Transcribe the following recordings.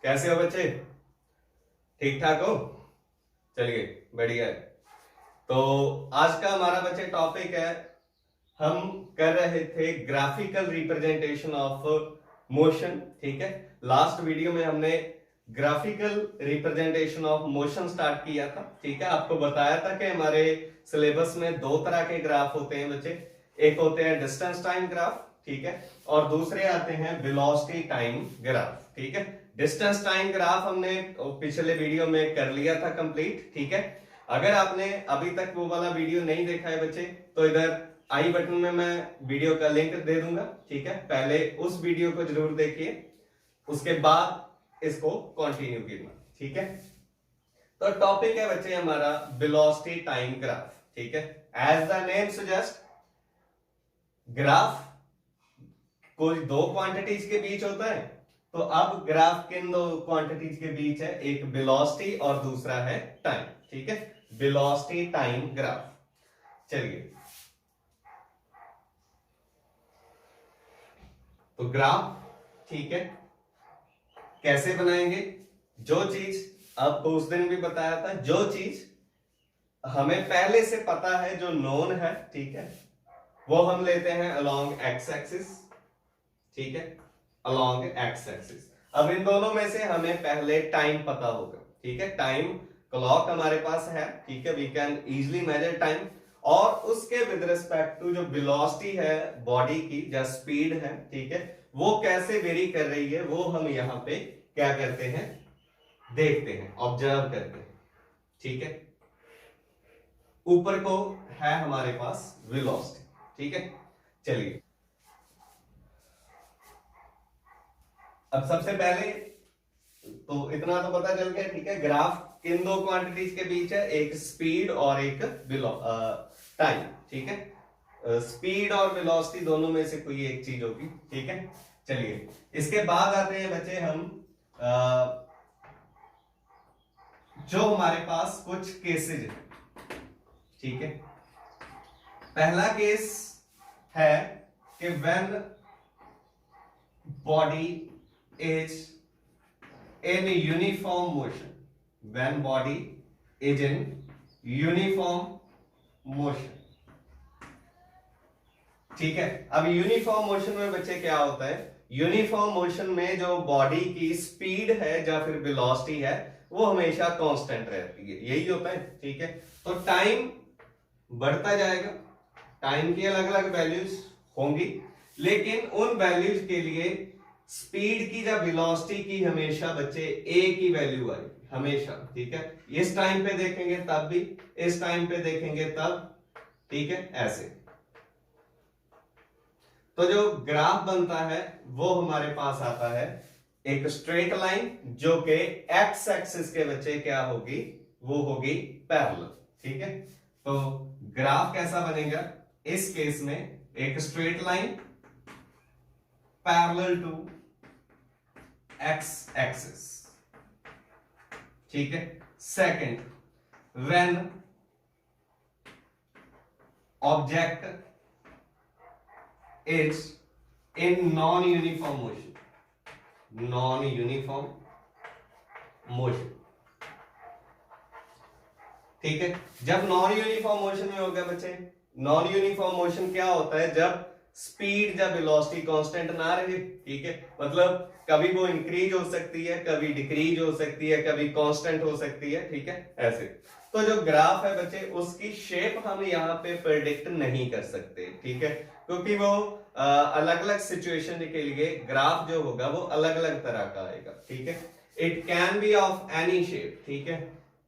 कैसे हो बच्चे? ठीक ठाक हो? चलिए, बढ़िया है। तो आज का हमारा बच्चे टॉपिक है, हम कर रहे थे ग्राफिकल रिप्रेजेंटेशन ऑफ मोशन। ठीक है, लास्ट वीडियो में हमने graphical representation of motion start किया था। ठीक है, आपको बताया था कि हमारे सिलेबस में दो तरह के ग्राफ होते हैं बच्चे। एक होते हैं डिस्टेंस टाइम ग्राफ, ठीक है, और दूसरे आते हैं वेलोसिटी टाइम ग्राफ। ठीक है, डिस्टेंस टाइम ग्राफ हमने पिछले वीडियो में कर लिया था कंप्लीट। ठीक है, अगर आपने अभी तक वो वाला वीडियो नहीं देखा है बच्चे, तो इधर आई बटन में मैं वीडियो का लिंक दे दूंगा। ठीक है, पहले उस वीडियो को जरूर देखिए, उसके बाद इसको कंटिन्यू करना। ठीक है, तो टॉपिक है बच्चे हमारा वेलोसिटी टाइम ग्राफ। ठीक है, as the name suggest, graph कोई दो क्वांटिटीज के बीच होता है। तो अब ग्राफ किन दो क्वांटिटीज के बीच है? एक वेलोसिटी और दूसरा है टाइम। ठीक है, वेलोसिटी टाइम ग्राफ। चलिए, तो ग्राफ, ठीक है, कैसे बनाएंगे? जो चीज आपको उस दिन भी बताया था, जो चीज हमें पहले से पता है, जो नोन है, ठीक है, वो हम लेते हैं अलोंग एक्स एक्सिस। ठीक है, अलोंग एक्स एक्सिस। अब इन दोनों में से हमें पहले टाइम पता होगा। ठीक है, टाइम क्लॉक हमारे पास है। ठीक है, we can easily measure time. और उसके विद रिस्पेक्ट टू जो वेलोसिटी है बॉडी की, जो स्पीड है, ठीक है, वो कैसे वेरी कर रही है, वो हम यहां पे क्या करते हैं? देखते हैं, ऑब्जर्व करते हैं। ठीक है, ऊपर को है हमारे पास वेलोसिटी। ठीक है, चलिए, अब सबसे पहले तो इतना तो पता चल गया। ठीक है, ग्राफ किन दो क्वांटिटीज के बीच है? एक स्पीड और एक टाइम। ठीक है, स्पीड और वेलोसिटी दोनों में से कोई एक चीज होगी। ठीक है, चलिए, इसके बाद आते हैं बच्चे हम जो हमारे पास कुछ केसेज है। ठीक है, पहला केस है कि when body is in uniform motion, when body is in uniform motion। ठीक है, अब यूनिफॉर्म मोशन में बच्चे क्या होता है? यूनिफॉर्म मोशन में जो बॉडी की स्पीड है या फिर वेलोसिटी है, वो हमेशा कांस्टेंट रहती है, यही होता है। ठीक है, तो टाइम बढ़ता जाएगा, टाइम की अलग अलग वैल्यूज होंगी, लेकिन उन वैल्यूज के लिए स्पीड की या वेलोसिटी की हमेशा बच्चे एक ही वैल्यू आएगी, हमेशा। ठीक है, इस टाइम पे देखेंगे तब भी, इस टाइम पे देखेंगे तब। ठीक है, ऐसे। तो जो ग्राफ बनता है वो हमारे पास आता है एक स्ट्रेट लाइन, जो कि एक्स एक्सिस के बच्चे क्या होगी? वो होगी पैरेलल। ठीक है, तो ग्राफ कैसा बनेगा इस केस में? एक straight line parallel to X axis. ठीक है, second, when object is in non uniform motion, non uniform motion. ठीक है, जब नॉन यूनिफॉर्म मोशन में होगा बच्चे, नॉन यूनिफॉर्म मोशन क्या होता है? जब स्पीड या वेलोसिटी कांस्टेंट ना रहे। ठीक है, मतलब कभी वो इंक्रीज हो सकती है, कभी डिक्रीज हो सकती है, कभी कांस्टेंट हो सकती है। ठीक है, ऐसे। तो जो ग्राफ है बच्चे, उसकी शेप हम यहाँ पे प्रेडिक्ट नहीं कर सकते। ठीक है, क्योंकि वो अलग अलग सिचुएशन के लिए ग्राफ जो होगा वो अलग अलग तरह का आएगा। ठीक है, it can be of any shape. ठीक है,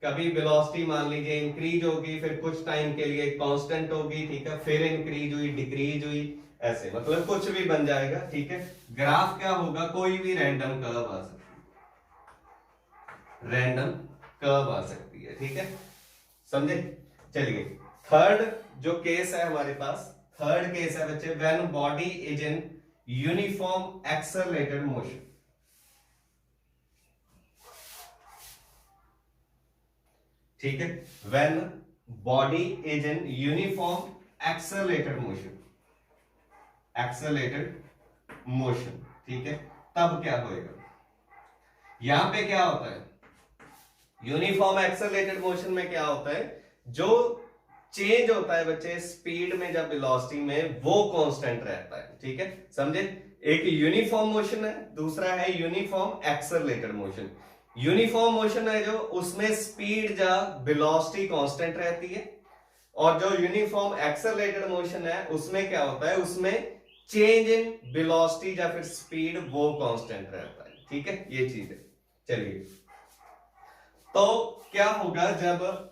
कभी वेलोसिटी मान लीजिए इंक्रीज होगी, फिर कुछ टाइम के लिए कांस्टेंट होगी, ठीक है, फिर इंक्रीज हुई, डिक्रीज हुई, ऐसे, मतलब कुछ भी बन जाएगा। ठीक है, ग्राफ क्या होगा? कोई भी रैंडम कर्व आ सकती है, रैंडम कर्व आ सकती है। ठीक है, समझे? चलिए, थर्ड जो केस है हमारे पास, थर्ड केस है बच्चे, when body is in uniform accelerated motion. ठीक है, when body is in uniform accelerated motion, accelerated motion. ठीक है, तब क्या होएगा? यहां पे क्या होता है, यूनिफॉर्म एक्सेलरेटेड मोशन में क्या होता है, जो चेंज होता है बच्चे स्पीड में जब वेलोसिटी में, वो कांस्टेंट रहता है। ठीक है, समझे? एक यूनिफॉर्म मोशन है, दूसरा है uniform accelerated motion. Uniform motion है जो उसमें स्पीड या वेलोसिटी कांस्टेंट रहती है, और जो यूनिफॉर्म एक्सेलरेटेड मोशन है उसमें क्या होता है, उसमें चेंज इन वेलोसिटी या फिर स्पीड वो कांस्टेंट रहता है। ठीक है, ये चीज है। चलिए, तो क्या होगा जब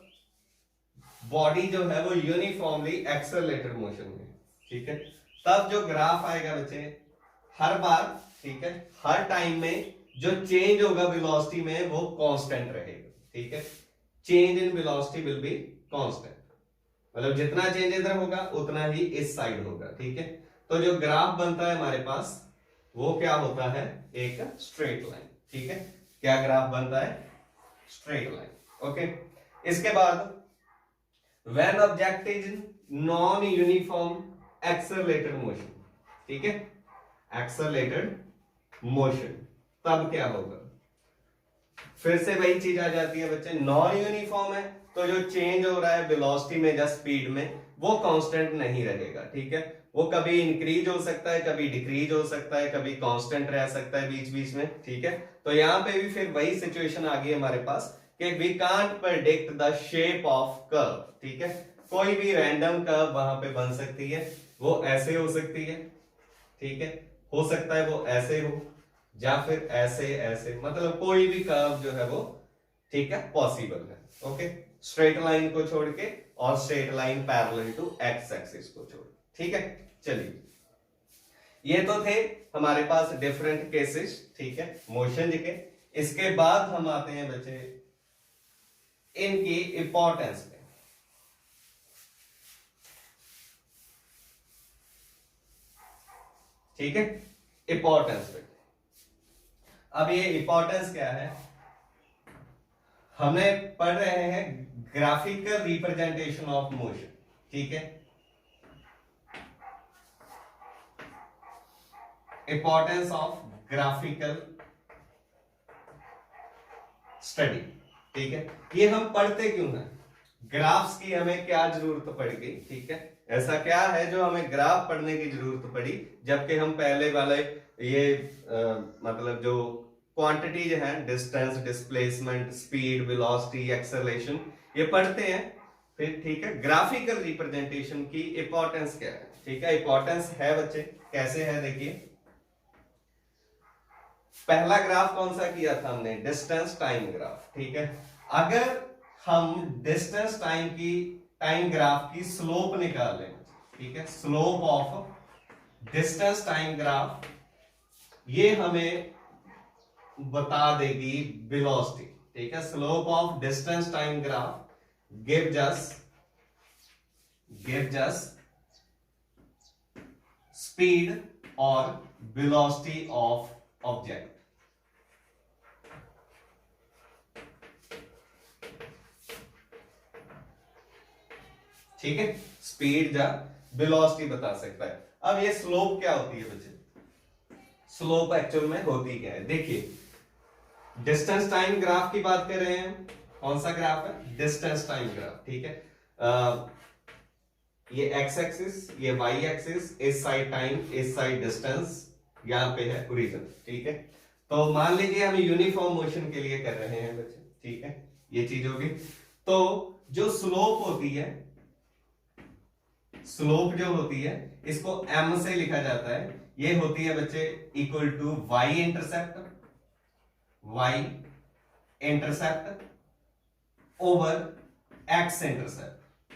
बॉडी जो है वो यूनिफॉर्मली एक्सेलरेटेड मोशन में, ठीक है, तब जो ग्राफ आएगा बच्चे हर बार, ठीक है, हर टाइम में जो चेंज होगा वेलोसिटी में वो कांस्टेंट रहेगा। ठीक है, change in velocity will be constant, मतलब जितना चेंज इधर होगा उतना ही इस साइड होगा। ठीक है, तो जो ग्राफ बनता है हमारे पास वो क्या होता है, एक स्ट्रेट लाइन। ठीक है, क्या ग्राफ बनता है, स्ट्रेट लाइन। ओके, इसके बाद when object is non uniform accelerated motion, ठीक है, accelerated motion, तब क्या होगा, फिर से वही चीज आ जाती है बच्चे, नॉन यूनिफॉर्म है तो जो चेंज हो रहा है वेलोसिटी में या स्पीड में वो कांस्टेंट नहीं रहेगा। ठीक है, वो कभी इंक्रीज हो सकता है, कभी डिक्रीज हो सकता है, कभी कांस्टेंट रह सकता है बीच बीच में। ठीक है, तो यहां पे भी फिर वही सिचुएशन आ गई हमारे पास कि we can't predict the shape of curve. ठीक है, कोई भी रैंडम कर्व वहां पे बन सकती है, वो ऐसे हो सकती है, ठीक है, हो सकता है वो ऐसे हो या फिर ऐसे ऐसे, मतलब कोई भी कर्व जो है वो, ठीक है, पॉसिबल है। ओके, स्ट्रेट लाइन को छोड़ के और straight line parallel to X axis को छोड़, ठीक है। चलिए, ये तो थे हमारे पास डिफरेंट केसेस, ठीक है, मोशन के। इसके बाद हम आते हैं बच्चे इनकी इंपॉर्टेंस पे। ठीक है, इंपॉर्टेंस पे। अब ये इंपॉर्टेंस क्या है, हमने पढ़ रहे हैं ग्राफिकल रिप्रेजेंटेशन ऑफ मोशन। ठीक है, इंपॉर्टेंस ऑफ ग्राफिकल स्टडी। ठीक है, ये हम पढ़ते क्यों हैं, ग्राफ्स की हमें क्या जरूरत पड़ गई। ठीक है, ऐसा क्या है जो हमें ग्राफ पढ़ने की जरूरत पड़ी, जबकि हम पहले वाले ये मतलब जो क्वांटिटीज हैं, distance, displacement, speed, velocity, acceleration, ये पढ़ते हैं फिर। ठीक है, ग्राफिकल रिप्रेजेंटेशन की इंपॉर्टेंस क्या है। ठीक है, इंपॉर्टेंस है बच्चे, कैसे है देखिए। पहला ग्राफ कौन सा किया था हमने, डिस्टेंस टाइम ग्राफ। ठीक है, अगर हम डिस्टेंस टाइम ग्राफ की स्लोप निकाल लें, ठीक है, slope of distance time graph, ये हमें बता देगी वेलोसिटी। ठीक है, slope of distance time graph gives us speed और वेलोसिटी ऑफ ऑब्जेक्ट। ठीक है, स्पीड या वेलोसिटी बता सकता है। अब ये स्लोप क्या होती है बच्चे, स्लोप एक्चुअल में होती क्या है, देखिए डिस्टेंस टाइम ग्राफ की बात कर रहे हैं, कौन सा ग्राफ है, डिस्टेंस टाइम ग्राफ। ठीक है, ये एक्स एक्सिस, ये वाई एक्सिस, इस साइड टाइम, इस साइड डिस्टेंस, यहां पे है ओरिजिन। ठीक है, तो मान लीजिए हम यूनिफॉर्म मोशन के लिए कर रहे हैं बच्चे। ठीक है, ये चीज होगी, तो जो स्लोप होती है, स्लोप जो होती है इसको m से लिखा जाता है, ये होती है बच्चे equal to y intercept over x intercept.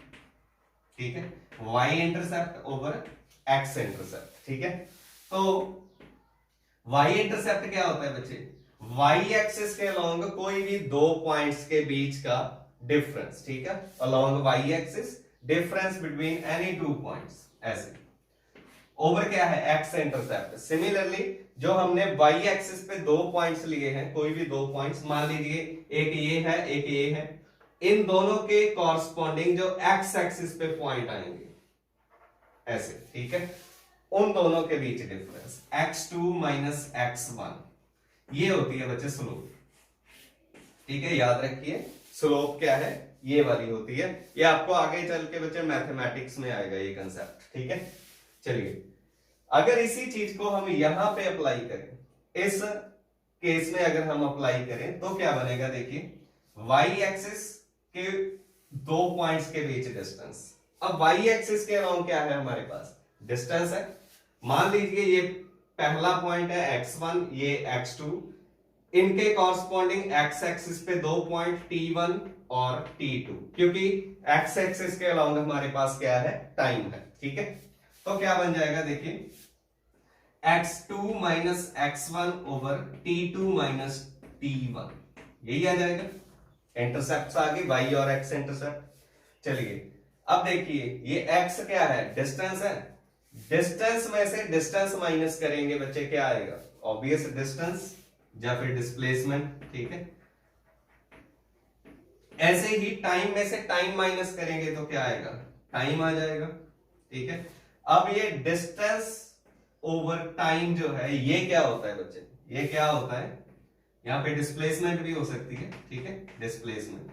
ठीक है, y intercept over x intercept. ठीक है, तो y इंटरसेप्ट क्या होता है बच्चे, y एक्सिस के अलोंग कोई भी दो पॉइंट्स के बीच का डिफरेंस। ठीक है, along y axis difference between any two points, ऐसे। ओवर क्या है, x इंटरसेप्ट। सिमिलरली जो हमने y एक्सिस पे दो पॉइंट्स लिए हैं, कोई भी दो पॉइंट्स, मान लीजिए एक ये है एक ये है, इन दोनों के कॉरस्पॉन्डिंग जो x एक्सिस पे पॉइंट आएंगे, ऐसे। ठीक है, उन दोनों के बीच डिफरेंस x2 माइनस x1, ये होती है बच्चे स्लोप। ठीक है, याद रखिए स्लोप क्या है, ये वाली होती है। ये आपको आगे चल के बच्चे मैथमेटिक्स में आएगा ये कंसेप्ट। ठीक है, चलिए अगर इसी चीज को हम यहां पे अप्लाई करें, इस केस में अगर हम अप्लाई करें तो क्या बनेगा, देखिए वाई एक्सिस के दो पॉइंट्स के बीच डिस्टेंस। अब वाई एक्सिस के अलाउंग क्या है हमारे पास, डिस्टेंस है। मान लीजिए ये पहला पॉइंट है x1, ये x2, इनके कॉरस्पॉन्डिंग x एक्सिस पे दो पॉइंट t1 और t2, क्योंकि x एक्सिस के अलाउंग हमारे पास क्या है, टाइम है। ठीक है, तो क्या बन जाएगा, देखिए x2 minus x1 over t2 minus t1, यही आ जाएगा। इंटरसेप्ट आ गई y और x इंटरसेप्ट। चलिए अब देखिए ये x क्या है, डिस्टेंस है। डिस्टेंस में से डिस्टेंस माइनस करेंगे बच्चे, क्या आएगा, ऑब्वियस डिस्टेंस या फिर डिस्प्लेसमेंट। ठीक है, ऐसे ही टाइम में से टाइम माइनस करेंगे तो क्या आएगा, टाइम आ जाएगा। ठीक है, अब ये डिस्टेंस ओवर टाइम जो है ये क्या होता है बच्चे, ये क्या होता है, यहां पे डिस्प्लेसमेंट भी हो सकती है। ठीक है, डिस्प्लेसमेंट।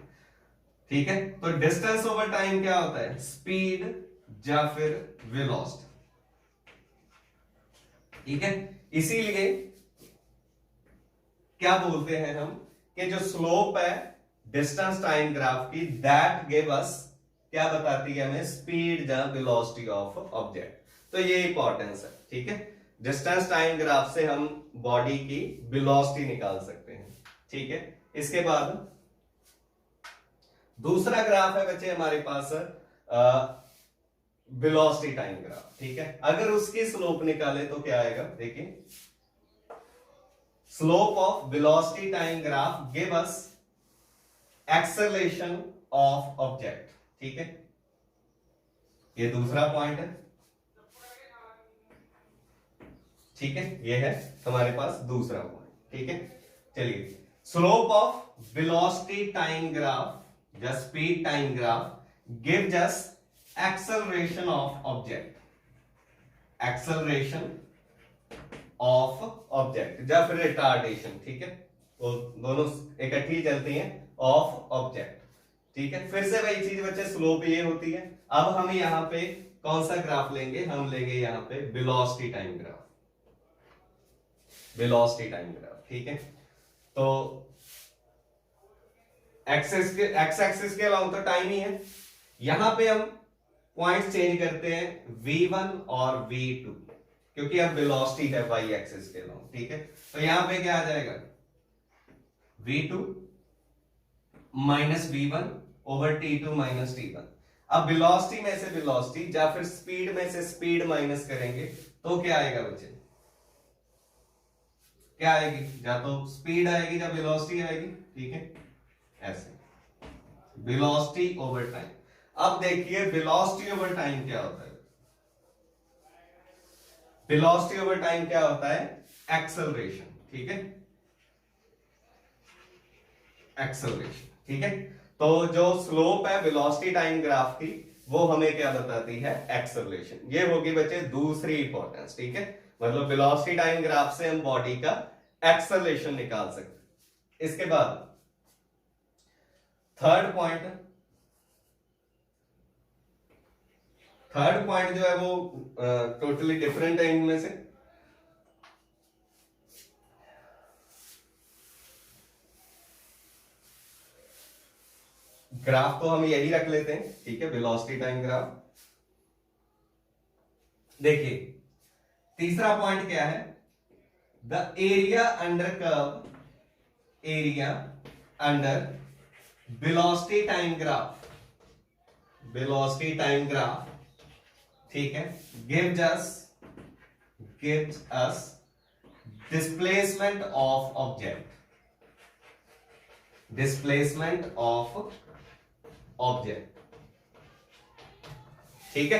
ठीक है, तो डिस्टेंस ओवर टाइम क्या होता है, स्पीड या फिर वेलोसिटी। ठीक है, इसीलिए क्या बोलते हैं हम कि जो स्लोप है डिस्टेंस टाइम ग्राफ की, दैट गिव अस, क्या बताती है हमें, स्पीड या वेलोसिटी ऑफ ऑब्जेक्ट। तो ये इंपॉर्टेंस है। ठीक है, डिस्टेंस टाइम ग्राफ से हम बॉडी की वेलोसिटी निकाल सकते हैं। ठीक है, इसके बाद दूसरा ग्राफ है बच्चे हमारे पास वेलोसिटी टाइम ग्राफ। ठीक है, अगर उसकी स्लोप निकाले तो क्या आएगा, देखिए slope of velocity time graph give us acceleration of object. ठीक है, ये दूसरा पॉइंट है। ठीक है, ये है हमारे पास दूसरा पॉइंट। ठीक है, चलिए slope of velocity time graph या speed time graph gives us acceleration of object, acceleration of object या फिर रिटार्डेशन। ठीक है, वो दोनों इकट्ठी चलती हैं, ऑफ ऑब्जेक्ट। ठीक है, फिर से वही चीज बच्चे, स्लोप ये होती है। अब हम यहां पे कौन सा ग्राफ लेंगे, हम लेंगे यहां पे velocity time graph, velocity time graph. ठीक है, तो एक्स एक्सिस के अलाउंग तो टाइम ही है। यहां पे हम पॉइंट्स चेंज करते हैं v1 और v2, क्योंकि अब वेलोसिटी है y एक्सिस के अलाउंग। ठीक है, तो यहां पे क्या आ जाएगा, v2 minus v1 over t2 minus t1। अब वेलोसिटी में से वेलोसिटी या फिर स्पीड में से स्पीड माइनस करेंगे तो क्या आएगा बच्चे, क्या आएगी, या तो स्पीड आएगी या वेलोसिटी आएगी। ठीक है, ऐसे वेलोसिटी ओवर टाइम। अब देखिए वेलोसिटी ओवर टाइम क्या होता है, वेलोसिटी ओवर टाइम क्या होता है, एक्सेलरेशन। ठीक है, एक्सेलरेशन। ठीक है, तो जो स्लोप है वेलोसिटी टाइम ग्राफ की, वो हमें क्या बताती है, एक्सेलरेशन। ये होगी बच्चे दूसरी इंपॉर्टेंस। ठीक है, मतलब वेलोसिटी टाइम ग्राफ से हम बॉडी का एक्सेलरेशन निकाल सकते। इसके बाद थर्ड पॉइंट जो है वो टोटली डिफरेंट है इनमें से। ग्राफ तो हम यही रख लेते हैं। ठीक है, वेलोसिटी टाइम ग्राफ। देखिए तीसरा पॉइंट क्या है, the area under curve, area under velocity time graph, velocity time graph. ठीक है, gives us displacement of object, displacement of object। ठीक है,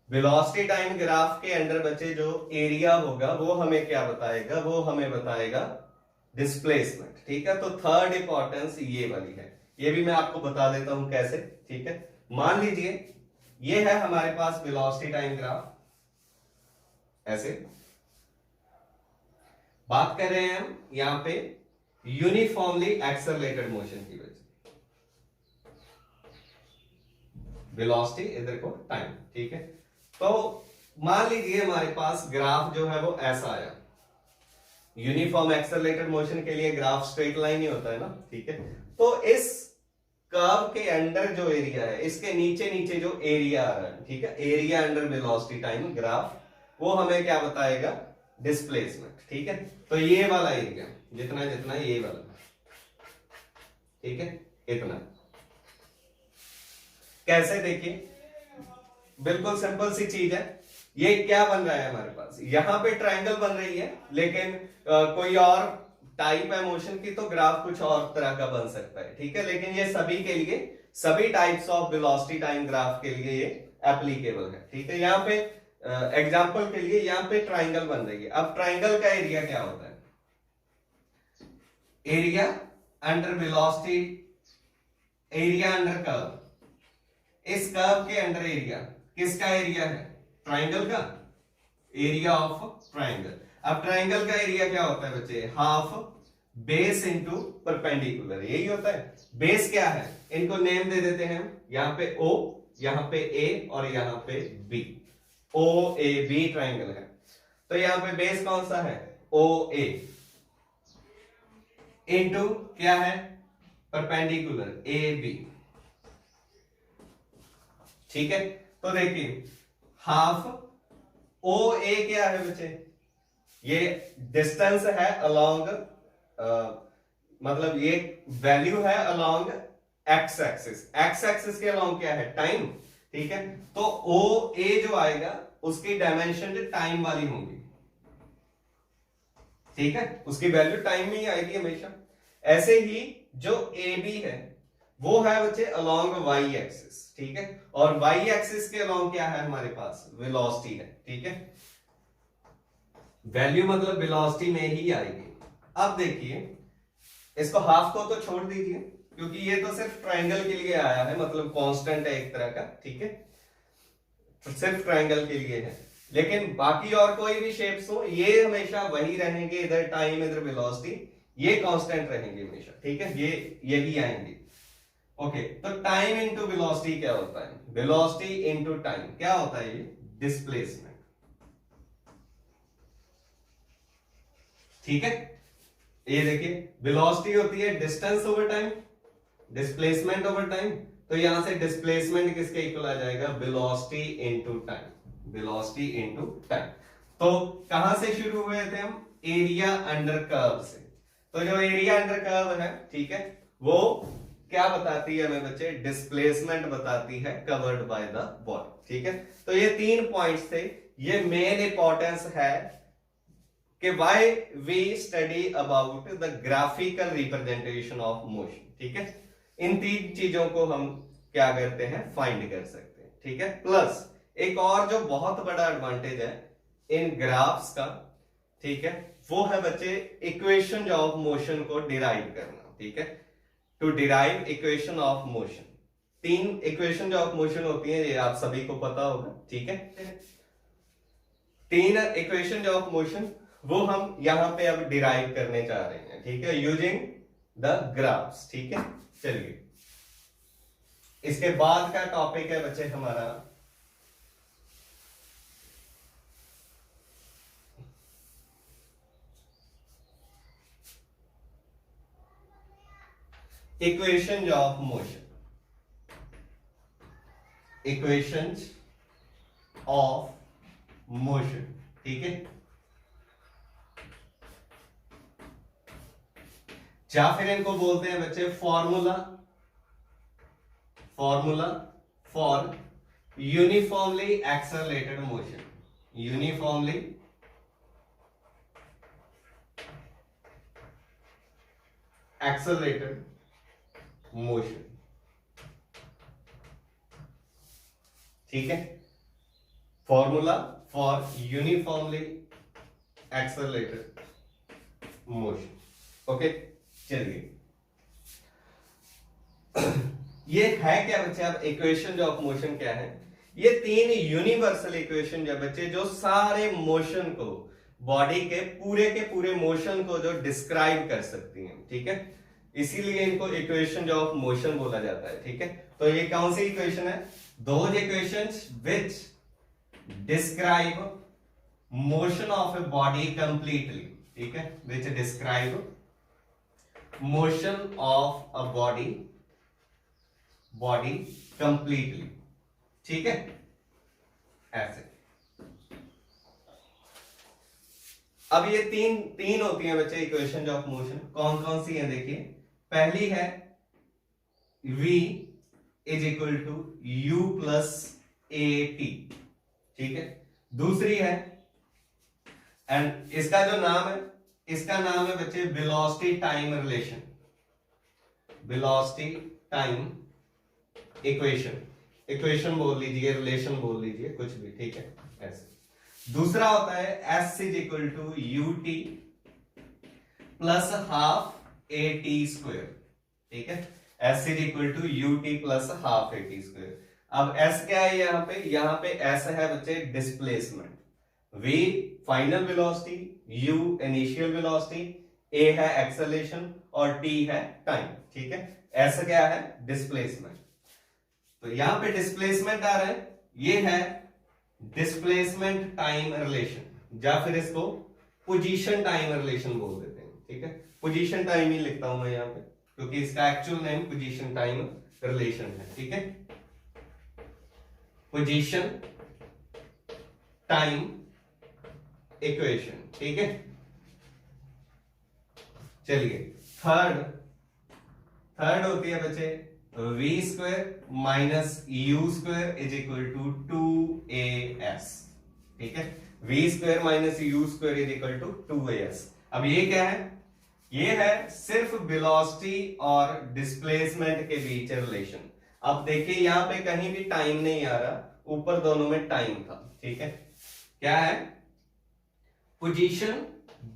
वेलोसिटी टाइम ग्राफ के अंडर बच्चे जो एरिया होगा वो हमें क्या बताएगा, वो हमें बताएगा डिस्प्लेसमेंट। ठीक है, तो थर्ड इंपॉर्टेंस ये वाली है, ये भी मैं आपको बता देता हूं कैसे। ठीक है, मान लीजिए ये है हमारे पास वेलोसिटी टाइम ग्राफ, ऐसे बात कर रहे हैं हम यहां पे यूनिफॉर्मली एक्सेलरेटेड मोशन की वजह से। वेलोसिटी इधर को टाइम, ठीक है। तो मान लीजिए हमारे पास ग्राफ जो है वो ऐसा आया। यूनिफॉर्म एक्सेलरेटेड मोशन के लिए ग्राफ स्ट्रेट लाइन ही होता है ना, ठीक है। तो इस कर्व के अंडर जो एरिया है, इसके नीचे नीचे जो एरिया आ रहा है, ठीक है, area under velocity time graph, वो हमें क्या बताएगा, डिस्प्लेसमेंट, ठीक है। तो ये वाला एरिया जितना जितना ये वाला, ठीक है, इतना कैसे, देखिए बिल्कुल सिंपल सी चीज है। ये क्या बन रहा है हमारे पास, यहां पे ट्रायंगल बन रही है, लेकिन कोई और टाइप है मोशन की तो ग्राफ कुछ और तरह का बन सकता है, ठीक है। लेकिन ये सभी के लिए, सभी types of velocity time graph के लिए ये एप्लीकेबल है, ठीक है। यहाँ पे एग्जांपल के लिए यहाँ पे ट्रायंगल बन रही है। अब ट्रायंगल का एरिया क्या होता है, area under velocity, area under curve. इस कर्व के अंडर एरिया किसका एरिया है, ट्रायंगल का, एरिया ऑफ ट्रायंगल। अब ट्रायंगल का एरिया क्या होता है बच्चे, हाफ बेस इंटू परपेंडिकुलर, यही होता है। बेस क्या है, इनको नेम दे देते हैं हम, यहां पे O, यहां पे A और यहां पे B। OAB ट्रायंगल है, तो यहां पे बेस कौन सा है, OA, इंटू क्या है, परपेंडिकुलर AB, ठीक है। तो देखिए हाफ OA क्या है बच्चे, ये डिस्टेंस है अलोंग, मतलब ये वैल्यू है along x axis. X axis के अलोंग क्या है, टाइम, ठीक है। तो OA जो आएगा उसकी डायमेंशन टाइम वाली होंगी, ठीक है, उसकी वैल्यू टाइम में ही आएगी हमेशा। ऐसे ही जो AB है वो है बच्चे अलोंग वाई एक्सिस, ठीक है। और वाई एक्सिस के अलोंग क्या है हमारे पास, वेलोसिटी है, ठीक है। वैल्यू मतलब वेलोसिटी में ही आएगी। अब देखिए इसको हाफ को तो छोड़ दीजिए, क्योंकि ये तो सिर्फ ट्रायंगल के लिए आया है, मतलब कांस्टेंट है एक तरह का, ठीक है, तो सिर्फ ट्रायंगल के लिए है। लेकिन बाकी और कोई भी शेप्स हो, ये हमेशा वही रहेंगे, इधर टाइम इधर वेलोसिटी, ये कांस्टेंट रहेंगे हमेशा, ठीक है, ये यही आएंगे। ओके, तो टाइम इंटू वेलोसिटी क्या होता है, वेलोसिटी इंटू टाइम क्या होता है, ये डिस्प्लेसमेंट, ठीक है। ये देखिए वेलोसिटी होती है distance over time, displacement over time, तो यहां से डिस्प्लेसमेंट किसके इक्वल आ जाएगा, velocity into time, velocity into time. तो कहां से शुरू हुए थे हम, एरिया अंडर कर्व से। तो जो एरिया अंडर कर्व है, ठीक है, वो क्या बताती है हमें बच्चे, डिस्प्लेसमेंट बताती है कवर्ड बाय द बॉडी, ठीक है। तो ये 3 पॉइंट्स थे, ये मेन इंपॉर्टेंस है कि why we study about the graphical representation of motion, ठीक है। इन 3 चीजों को हम क्या करते हैं, फाइंड कर सकते हैं, ठीक है। प्लस एक और जो बहुत बड़ा एडवांटेज है इन ग्राफ्स का, ठीक है, वो है बच्चे इक्वेशन ऑफ मोशन को डिराइव करना, ठीक है। To derive equation of motion, 3 equation of motion होती है, ये आप सभी को पता होगा, ठीक है। 3 इक्वेशन ऑफ मोशन वो हम यहां पे अब डिराइव करने जा रहे हैं, ठीक है, यूजिंग द ग्राफ्स, ठीक है। चलिए इसके बाद का टॉपिक है बच्चे हमारा equations of motion, equations of motion, ठीक है। या फिर इनको बोलते हैं बच्चे formula, formula for uniformly accelerated motion, uniformly accelerated motion, ठीक है। Formula for uniformly accelerated motion, okay. चलिए ये है क्या बच्चे, अब इक्वेशन ऑफ मोशन क्या है, ये 3 यूनिवर्सल इक्वेशन जो बच्चे जो सारे मोशन को बॉडी के पूरे मोशन को जो डिस्क्राइब कर सकती हैं, ठीक है, इसीलिए इनको इक्वेशन ऑफ मोशन बोला जाता है, ठीक है। तो ये कौन सी इक्वेशन है? Those equations which describe motion of a body completely, ठीक है, विच describe motion of a body completely, ठीक है, ऐसे। अब ये तीन होती हैं बच्चे इक्वेशन ऑफ मोशन। कौन कौन सी है देखिए। पहली है v is equal to u plus a t, ठीक है। दूसरी है, एंड इसका जो नाम है, इसका नाम है बच्चे velocity time relation, velocity time equation बोल लीजिए, रिलेशन बोल लीजिए, कुछ भी, ठीक है, ऐसे। दूसरा होता है s is equal to u t plus half a t square, ठीक है, s is equal to u t plus half a t square. अब s क्या है यहाँ पे s है बच्चे displacement, v final velocity, u initial velocity, a है एक्सेलरेशन और t है टाइम, ठीक है। s क्या है? डिस्प्लेसमेंट। तो यहां पे डिस्प्लेसमेंट आ रहा है, ये है डिस्प्लेसमेंट टाइम रिलेशन, या फिर इसको पोजीशन टाइम रिलेशन बोल देते हैं, ठीक है। पोजीशन टाइम ही लिखता हूं मैं यहां पे, क्योंकि इसका actual name position time relation है, ठीक है। पोजीशन टाइम इक्वेशन, ठीक है। चलिए थर्ड होती है बच्चे v square minus u square is equal to 2as, ठीक है। v square minus u square is equal to 2as। अब ये क्या है? ये है सिर्फ वेलोसिटी और डिस्प्लेसमेंट के बीच रिलेशन। अब देखिए यहां पे कहीं भी टाइम नहीं आ रहा, ऊपर दोनों में टाइम था, ठीक है। क्या है? Position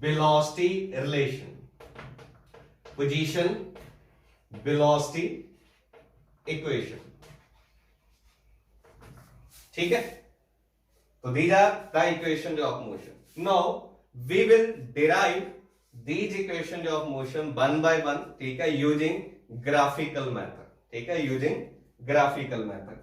velocity relation, position velocity equation, ठीक है। तो these are the equations of motion. Now we will derive these equations of motion one by one, ठीक है, using graphical method, ठीक है, using graphical method।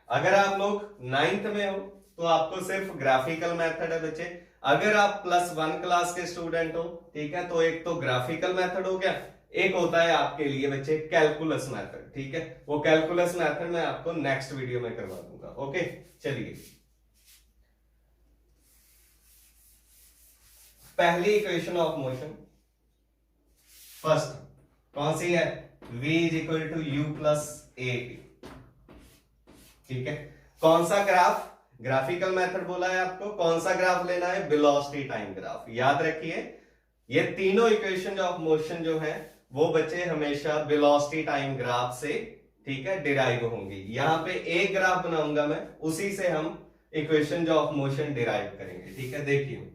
अगर आप लोग 9th में हो तो आपको सिर्फ ग्राफिकल मेथड है बच्चे। अगर आप +1 क्लास के स्टूडेंट हो, ठीक है, तो एक तो ग्राफिकल मेथड हो गया, एक होता है आपके लिए बच्चे कैलकुलस मेथड, ठीक है। वो कैलकुलस मेथड मैं आपको नेक्स्ट वीडियो में करवा दूंगा, ओके। चलिए पहली इक्वेशन ऑफ मोशन, फर्स्ट कौन सी है? v is equal to u plus a t, ठीक है। कौन सा ग्राफ? ग्राफिकल मेथड बोला है आपको, कौन सा ग्राफ लेना है? Velocity time graph. याद रखिए ये तीनों इक्वेशन ऑफ मोशन जो है वो बच्चे हमेशा वेलोसिटी टाइम ग्राफ से, ठीक है, डिराइव होंगी। यहां पे एक ग्राफ बनाऊंगा मैं, उसी से हम इक्वेशन ऑफ मोशन डिराइव करेंगे, ठीक है। देखिए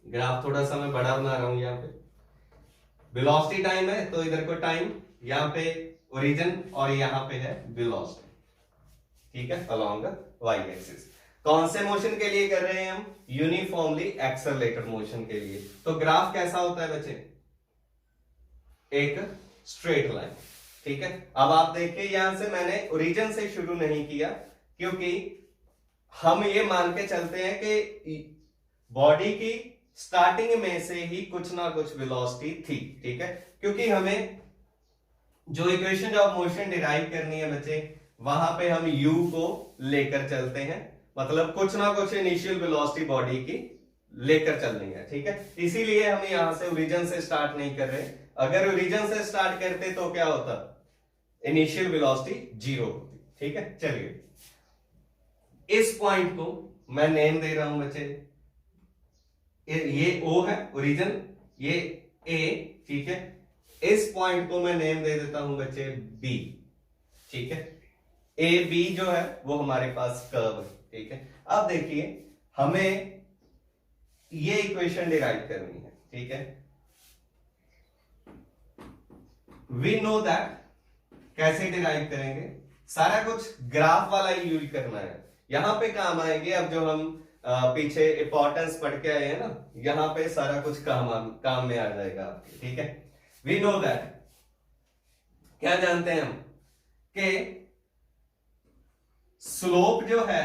ग्राफ थोड़ा सा मैं बड़ा बना रहा हूं, यहाँ पे वेलोसिटी टाइम है तो इधर को टाइम, यहाँ पे ओरिजिन और यहाँ पे है वेलोसिटी, ठीक है, अलोंग वाई एक्सिस। कौन से मोशन के लिए कर रहे हैं हम? यूनिफॉर्मली एक्सेलरेटेड मोशन के लिए। तो ग्राफ कैसा होता है बच्चे? एक स्ट्रेट लाइन, ठीक है। अब आप देखिए यहां से मैंने ओरिजिन से शुरू नहीं किया, क्योंकि हम ये मान के चलते हैं कि बॉडी की स्टार्टिंग में से ही कुछ ना कुछ वेलोसिटी थी, ठीक है। क्योंकि हमें जो इक्वेशन ऑफ मोशन डिराइव करनी है बच्चे, वहां पे हम u को लेकर चलते हैं, मतलब कुछ ना कुछ इनिशियल वेलोसिटी बॉडी की लेकर चलनी है, ठीक है। इसीलिए हम यहां से ओरिजिन से स्टार्ट नहीं कर रहे। अगर ओरिजिन से स्टार्ट करते तो क्या होता? इनिशियल वेलोसिटी 0 होती, ठीक है। चलिए इस पॉइंट को मैं नेम दे रहा हूं बच्चे, ये O है ओरिजिन, ये A, ठीक है। इस पॉइंट को मैं नेम दे देता हूं बच्चे B, ठीक है। A B जो है वो हमारे पास कर्व है, ठीक है। अब देखिए हमें ये इक्वेशन डिराइव करनी है, ठीक है। वी नो दैट, कैसे डिराइव करेंगे? सारा कुछ ग्राफ वाला ही यूज करना है। यहां पे काम आएंगे अब जो हम पीछे इंपॉर्टेंस पढ़ के आए हैं ना, यहां पे सारा कुछ काम में आ जाएगा आपके, ठीक है। वी नो दैट, क्या जानते हैं हम कि स्लोप जो है,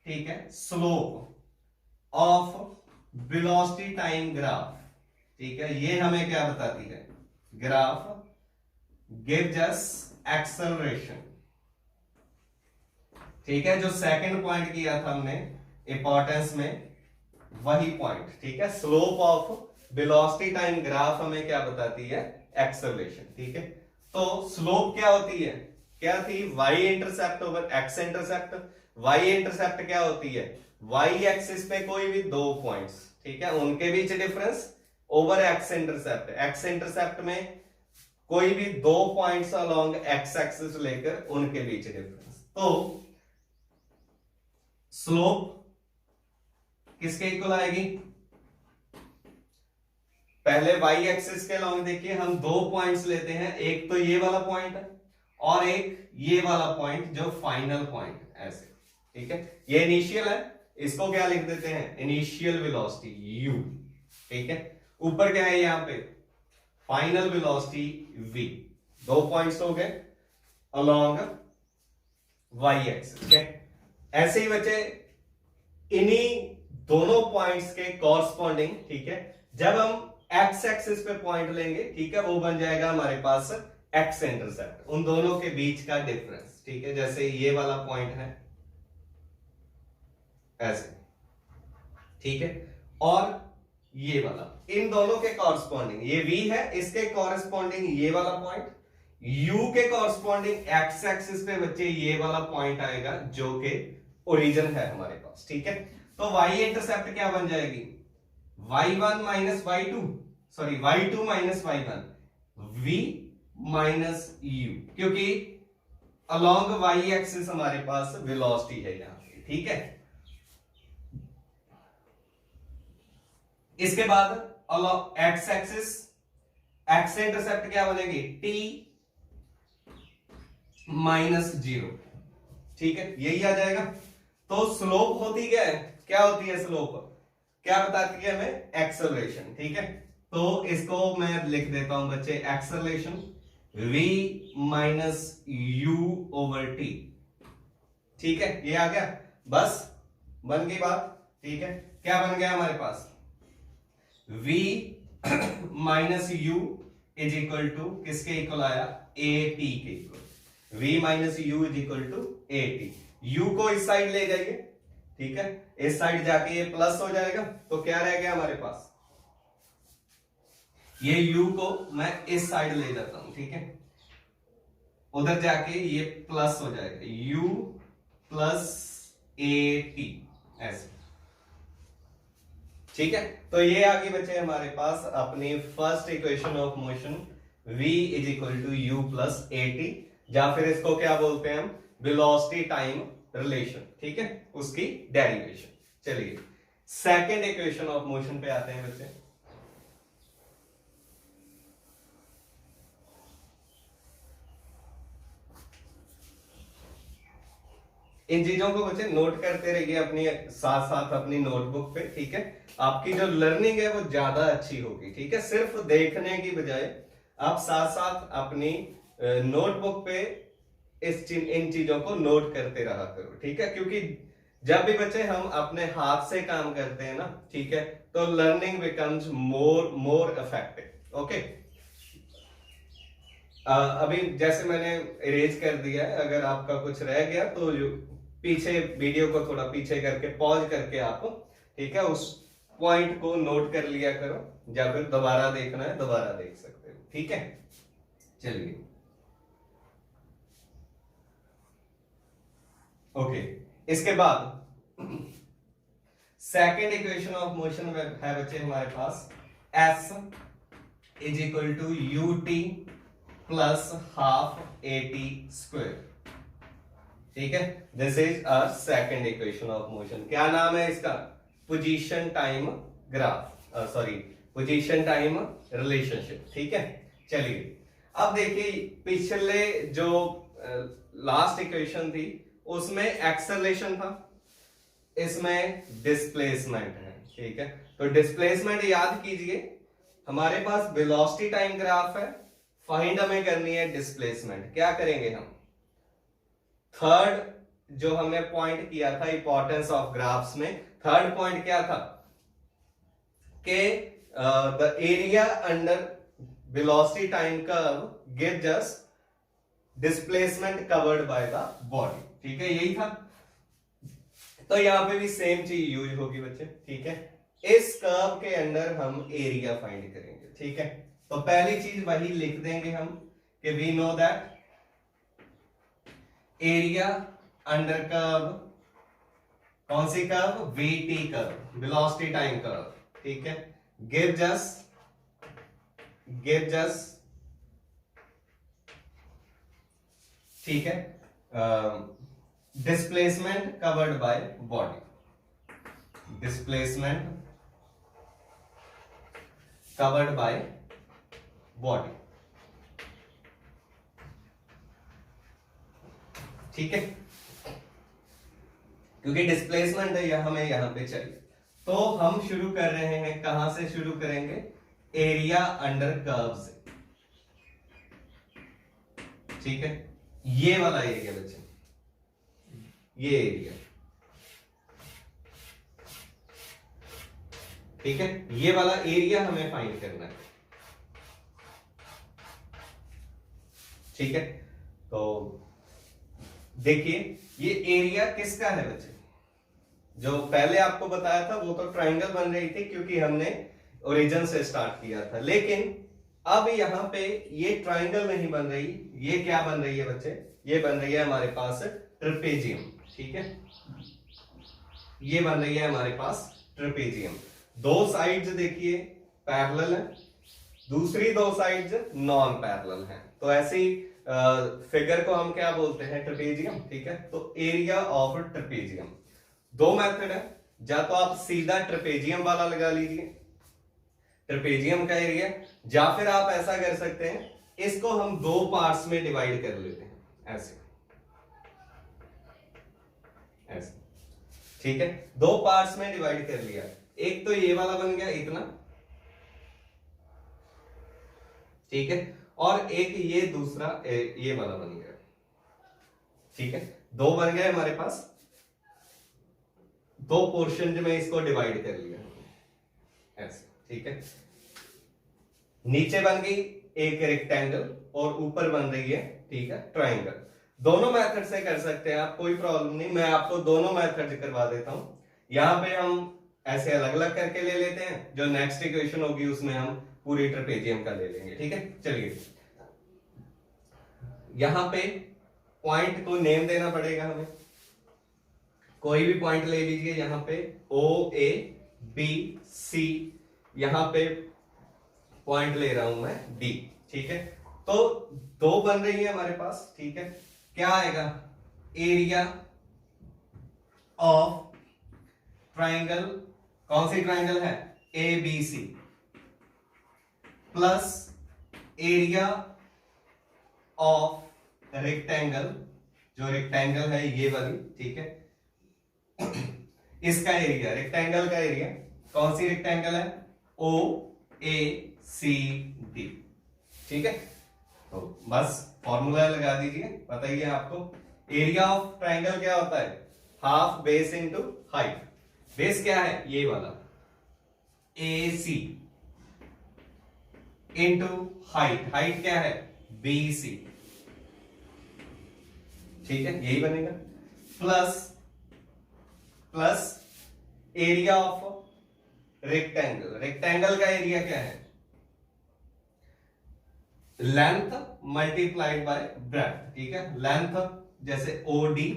ठीक है, slope of velocity time graph, ठीक है, ये हमें क्या बताती है, ग्राफ गिव्स अस एक्सेलरेशन, ठीक है। जो सेकंड पॉइंट किया था हमने इंपॉर्टेंस में, वही पॉइंट, ठीक है। Slope of velocity time graph हमें क्या बताती है, एक्सेलरेशन, ठीक है। तो स्लोप क्या होती है, क्या थी, y intercept over x intercept. y intercept क्या होती है, y एक्सिस पे कोई भी दो पॉइंट्स, ठीक है, उनके बीच difference, over x intercept, x intercept में कोई भी दो पॉइंट्स अलोंग x एक्सिस लेकर उनके बीच डिफरेंस। तो स्लोप किसके इक्वल आएगी, पहले y एक्सिस के अलोंग देखिए हम दो पॉइंट्स लेते हैं, एक तो ये वाला पॉइंट और एक ये वाला पॉइंट जो फाइनल पॉइंट, ऐसे, ठीक है। ये इनिशियल है, इसको क्या लिख देते हैं, इनिशियल वेलोसिटी u, ठीक है। ऊपर क्या है यहां पे, फाइनल वेलोसिटी v, दो पॉइंट्स हो गए अलोंग y एक्सिस, ठीक है। ऐसे ही बचे इन्हीं दोनों पॉइंट्स के कॉरस्पॉन्डिंग, ठीक है, जब हम x एक्सिस पे पॉइंट लेंगे, ठीक है, वो बन जाएगा हमारे पास x इंटरसेप्ट, उन दोनों के बीच का डिफरेंस, ठीक है। जैसे ये वाला पॉइंट है ऐसे, ठीक है, और ये वाला, इन दोनों के कॉरस्पॉन्डिंग ये v है, इसके कॉरस्पॉन्डिंग ये वाला पॉइंट, u के कॉरस्पॉन्डिंग x एक्सिस पे बच्चे ये वाला पॉइंट आएगा जो कि ओरिजिन है हमारे पास, ठीक है। तो y इंटरसेप्ट क्या बन जाएगी, y1 minus y2, sorry y2 minus y1, v minus u, क्योंकि अलोंग y एक्सिस हमारे पास वेलोसिटी है यहां पे, ठीक है। इसके बाद along x axis, x intercept क्या बनेगी, t माइनस 0, ठीक है, यही आ जाएगा। तो स्लोप होती क्या होती है स्लोप, क्या बताती है हमें, एक्सेलरेशन, ठीक है। तो इसको मैं लिख देता हूं बच्चे, acceleration v minus u over t, ठीक है, ये आ गया, बस बन गई बात, ठीक है। क्या बन गया हमारे पास, v minus u is equal to किसके इक्वल आया, at के इक्वल, v minus u is equal to at, u को इस साइड ले जाइए, ठीक है, इस साइड जाके ये प्लस हो जाएगा, तो क्या रह गया हमारे पास, ये u को मैं इस साइड ले जाता हूं, ठीक है, उधर जाके ये प्लस हो जाएगा, u प्लस at, ऐसे, ठीक है। तो ये आ गई बच्चे हमारे पास अपनी first equation of motion, v is equal to u plus at, या फिर इसको क्या बोलते हैं हम, वेलोसिटी टाइम रिलेशन, ठीक है, उसकी डेरिवेशन। चलिए सेकंड इक्वेशन ऑफ मोशन पे आते हैं बच्चे। इन चीजों को बच्चे नोट करते रहिए अपनी साथ साथ अपनी नोटबुक पे, ठीक है, आपकी जो लर्निंग है वो ज्यादा अच्छी होगी, ठीक है। सिर्फ देखने की बजाय आप साथ साथ अपनी नोटबुक पे इन चीजों को नोट करते रहा करो, ठीक है, क्योंकि जब भी बच्चे हम अपने हाथ से काम करते हैं ना, ठीक है, तो learning becomes more effective, okay. अभी जैसे मैंने इरेज कर दिया है, अगर आपका कुछ रह गया तो पीछे वीडियो को थोड़ा पीछे करके पॉज करके आप, ठीक है, उस पॉइंट को नोट कर लिया करो, या फिर दोबारा देखना है दोबारा देख सकते हो, ठीक है। चलिए ओके, इसके बाद सेकेंड इक्वेशन ऑफ मोशन है बच्चे हमारे पास, s is equal to u t plus half at square, ठीक है। This is a second equation of motion, क्या नाम है इसका, position time graph, sorry position time relationship, ठीक है। चलिए अब देखिए, पिछले जो लास्ट इक्वेशन थी उसमें एक्सेलरेशन था, इसमें डिस्प्लेसमेंट है, ठीक है। तो डिस्प्लेसमेंट याद कीजिए, हमारे पास वेलोसिटी टाइम ग्राफ है, फाइंड हमें करनी है डिस्प्लेसमेंट। क्या करेंगे हम, थर्ड जो हमने पॉइंट किया था इंपॉर्टेंस ऑफ ग्राफ्स में, थर्ड पॉइंट क्या था कि the area under velocity time curve gives us displacement covered by the body, ठीक है, यही था। तो यहां पे भी सेम चीज यूज होगी बच्चे, ठीक है। इस कर्व के अंदर हम एरिया फाइंड करेंगे, ठीक है। तो पहली चीज वही लिख देंगे हम कि we know that area under curve, कौन सी curve, VT curve, velocity time curve, ठीक है, गिव्स अस, ठीक है, displacement covered by body, displacement covered by body, ठीक है, क्योंकि डिस्प्लेसमेंट है यह हमें यहां पे चाहिए। तो हम शुरू कर रहे हैं, कहां से शुरू करेंगे, एरिया अंडर कर्व से, ठीक है। ये वाला एरिया बच्चे, ये एरिया, ठीक है, ये वाला एरिया हमें फाइंड करना है, ठीक है। तो देखिए ये एरिया किसका है बच्चे, जो पहले आपको बताया था वो तो ट्राइंगल बन रही थी क्योंकि हमने ओरिजिन से स्टार्ट किया था, लेकिन अब यहां पे ये ट्राइंगल नहीं बन रही, ये क्या बन रही है बच्चे, ये बन रही है हमारे पास ट्रेपेजियम, ठीक है, ये बन रही है हमारे पास ट्रेपेजियम। दो साइड्स देखिए पैरेलल है, दूसरी दो साइड्स नॉन पैरेलल हैं, तो ऐसी फिगर को हम क्या बोलते हैं, ट्रेपेजियम, ठीक है। तो एरिया ऑफ ट्रेपेजियम, दो मेथड है, या तो आप सीधा ट्रेपेजियम वाला लगा लीजिए, ट्रेपेजियम का एरिया, या फिर आप ऐसा कर सकते हैं, इसको हम दो पार्ट्स में डिवाइड कर लेते हैं, ऐसे ऐसे, ठीक है, दो पार्ट्स में डिवाइड कर लिया, एक तो ये वाला बन गया इतना, ठीक है, और एक ये दूसरा ये वाला बन गया, ठीक है, दो बन गए हमारे पास, दो पोर्शन में इसको डिवाइड कर लिया ऐसे, ठीक है। नीचे बन गई एक रेक्टेंगल और ऊपर बन रही है, ठीक है, ट्राइंगल। दोनों मेथड से कर सकते हैं आप, कोई प्रॉब्लम नहीं, मैं आपको दोनों मेथड करवा देता हूं। यहां पे हम ऐसे अलग अलग करके ले लेते हैं, जो नेक्स्ट इक्वेशन होगी उसमें हम पूरी ट्रेपेजियम का ले लेंगे, ठीक है। चलिए यहां पे पॉइंट को नेम देना पड़ेगा हमें, कोई भी पॉइंट ले लीजिए, यहां पे ओ ए बी सी, यहां पे पॉइंट ले रहा हूं मैं डी, ठीक है। तो दो बन रही है हमारे पास, ठीक है, क्या आएगा, एरिया ऑफ ट्राइंगल, कौन सी ट्राइंगल है, A B C, plus area of rectangle, जो रेक्टेंगल है ये वाली, ठीक है, इसका एरिया, रेक्टेंगल का एरिया, कौन सी रेक्टेंगल है, ओ ए सी डी, ठीक है। तो बस फॉर्मूला लगा दीजिए, बताइए आपको एरिया ऑफ ट्राइंगल क्या होता है, half base into height, base क्या है ये वाला ए सी, इंटू हाइट, हाइट क्या है बी सी, ठीक है, यही बनेगा, plus plus area of rectangle, rectangle का एरिया क्या है, लेंथ मल्टीप्लाइड बाय ब्रेड्थ, ठीक है, लेंथ जैसे ओडी,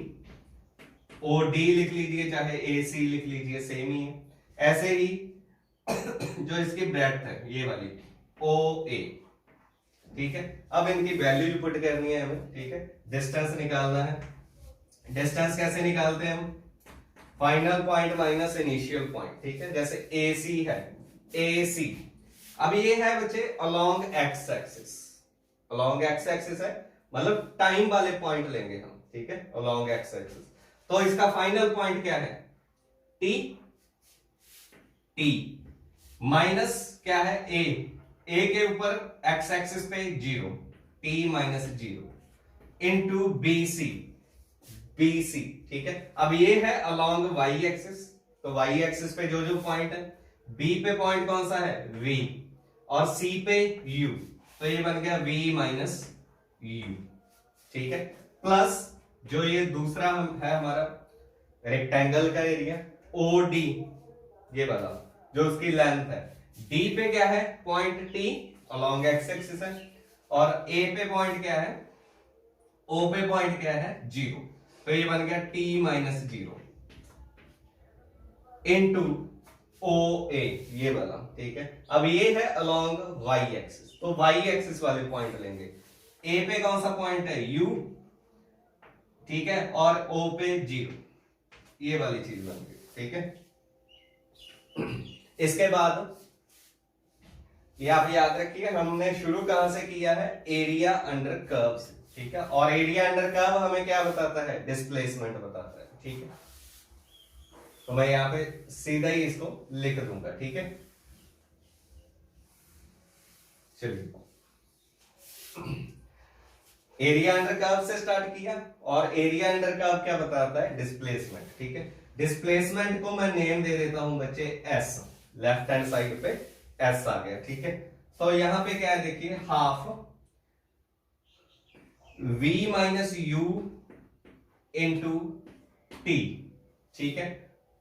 ओडी लिख लीजिए, चाहे एसी लिख लीजिए, सेम ही है, ऐसे ही जो इसकी ब्रेड्थ है ये वाली ओ ए, ठीक है। अब इनकी वैल्यू पुट करनी है हमें, ठीक है, डिस्टेंस निकालना है, डिस्टेंस कैसे निकालते हैं हम, final point minus initial point, ठीक है, जैसे ए सी है, ए सी, अब ये है बच्चे along x axis, along x axis है, मतलब टाइम वाले पॉइंट लेंगे हम, ठीक है, अलोंग एक्स एक्सिस। तो इसका फाइनल पॉइंट क्या है, टी टी माइनस क्या है ए के ऊपर एक्स एक्सिस पे 0 T minus 0 into B C ठीक है। अब ये है अलोंग वाई एक्सिस, तो वाई एक्सिस पे जो जो पॉइंट है, बी पे पॉइंट कौन सा है वी और सी पे यू, तो ये बन गया v माइनस यू, ठीक है। प्लस जो ये दूसरा है हमारा रेक्टेंगल का एरिया ओ डी, ये वाला जो उसकी लेंथ है, डी पे क्या है point T along x axis है, और ए पे पॉइंट क्या है, ओ पे पॉइंट क्या है 0, तो ये बन गया t माइनस 0 इंटू ओ ए, ये वाला, ठीक है। अब ये है अलोंग वाई एक्सिस, तो वाई एक्सिस वाले पॉइंट लेंगे, ए पे कौन सा पॉइंट है u, ठीक है, और ओ पे 0, ये वाली चीज बन गई, ठीक है। इसके बाद ये आप याद रखिए, हमने शुरू कहां से किया है, एरिया अंडर कर्व से, ठीक है, और एरिया अंडर कर्व हमें क्या बताता है, डिस्प्लेसमेंट बताता है, ठीक है। तो मैं यहां पे सीधा ही इसको लिख दूंगा, ठीक है। चलिए, एरिया अंडर कर्व से स्टार्ट किया, और एरिया अंडर कर्व क्या बताता है, डिस्प्लेसमेंट, ठीक है। डिस्प्लेसमेंट को मैं नेम दे देता हूं बच्चे एस, लेफ्ट हैंड साइड पे एस आ गया, ठीक है। तो यहां पे क्या है देखिए, half v minus U into T, ठीक है,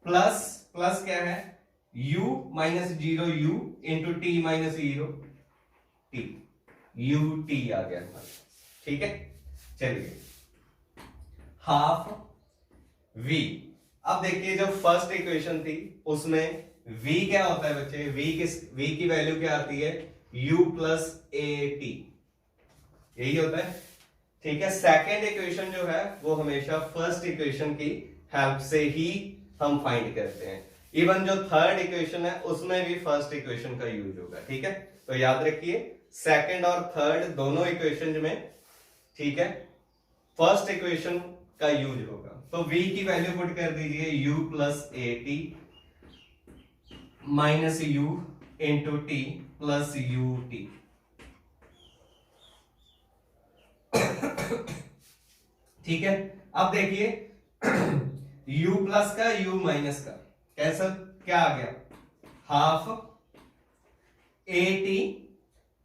प्लस क्या है u minus 0 u into T minus 0 T, u T आ गया, ठीक है। चलिए, हाफ v, अब देखिए जो फर्स्ट इक्वेशन थी उसमें v क्या होता है बच्चे, v की वैल्यू क्या आती है, u प्लस ए टी, यही होता है, ठीक है। सेकेंड इक्वेशन जो है वो हमेशा फर्स्ट इक्वेशन की हेल्प से ही हम फाइंड करते हैं, इवन जो थर्ड इक्वेशन है उसमें भी फर्स्ट इक्वेशन का यूज होगा, ठीक है। तो याद रखिए, सेकेंड और थर्ड दोनों इक्वेशन में, ठीक है, फर्स्ट इक्वेशन का यूज होगा। तो v की वैल्यू पुट कर दीजिए, u plus a T minus U into T plus U T, ठीक है। अब देखिए u प्लस का u माइनस का कैसा, क्या आ गया, half a T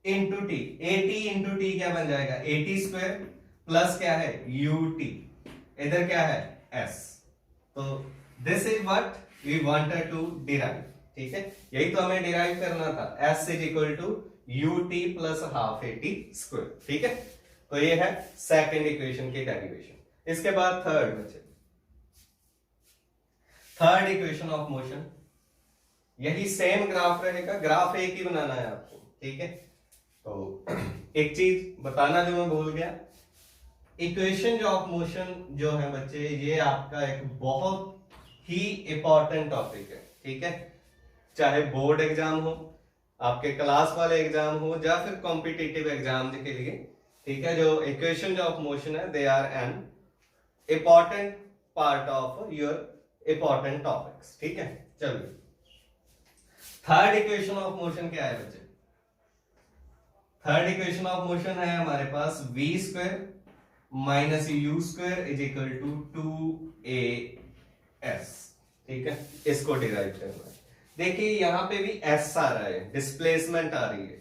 into T, A T into T क्या बन जाएगा, ए टी स्क्वायर प्लस क्या है u टी, इधर क्या है s, तो this is what we wanted to derive, ठीक है, यही तो हमें डिराइव करना था, s is equal to u t plus half a t square, ठीक है। तो ये है सेकंड इक्वेशन की डेरिवेशन। इसके बाद थर्ड बचे, थर्ड इक्वेशन ऑफ मोशन, यही सेम ग्राफ रहेगा, ग्राफ एक ही बनाना है आपको, ठीक है। तो एक चीज बताना जो मैं भूल गया, इक्वेशन ऑफ मोशन जो है बच्चे, ये आपका एक बहुत ही इंपॉर्टेंट टॉपिक है, ठीक है। चाहे बोर्ड एग्जाम हो, आपके क्लास वाले एग्जाम हो, या फिर कॉम्पिटिटिव एग्जाम के लिए, ठीक है, जो इक्वेशन ऑफ मोशन है they are an important part of your important topics, ठीक है। चलिए, थर्ड इक्वेशन ऑफ मोशन क्या है बच्चे, थर्ड इक्वेशन ऑफ मोशन है हमारे पास v square minus u square is equal to 2as, ठीक है, इसको डिराइव करना है। देखिए यहां पे भी s आ रहा है, डिस्प्लेसमेंट आ रही है,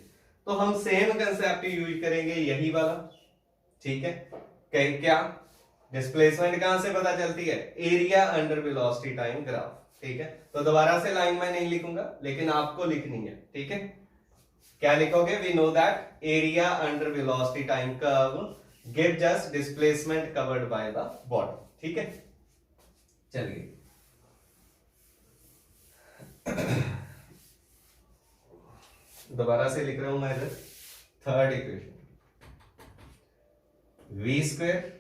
तो हम सेम कंसेप्ट यूज करेंगे, यही वाला, ठीक है। क्या डिस्प्लेसमेंट कहां से पता चलती है, area under velocity time graph, ठीक है। तो दोबारा से लाइन में नहीं लिखूंगा, लेकिन आपको लिखनी है, ठीक है। क्या लिखोगे, we know that area under velocity time curve gives us displacement covered by the body, ठीक है। चलिए, दोबारा से लिख रहा हूं मैं इधर, third equation v square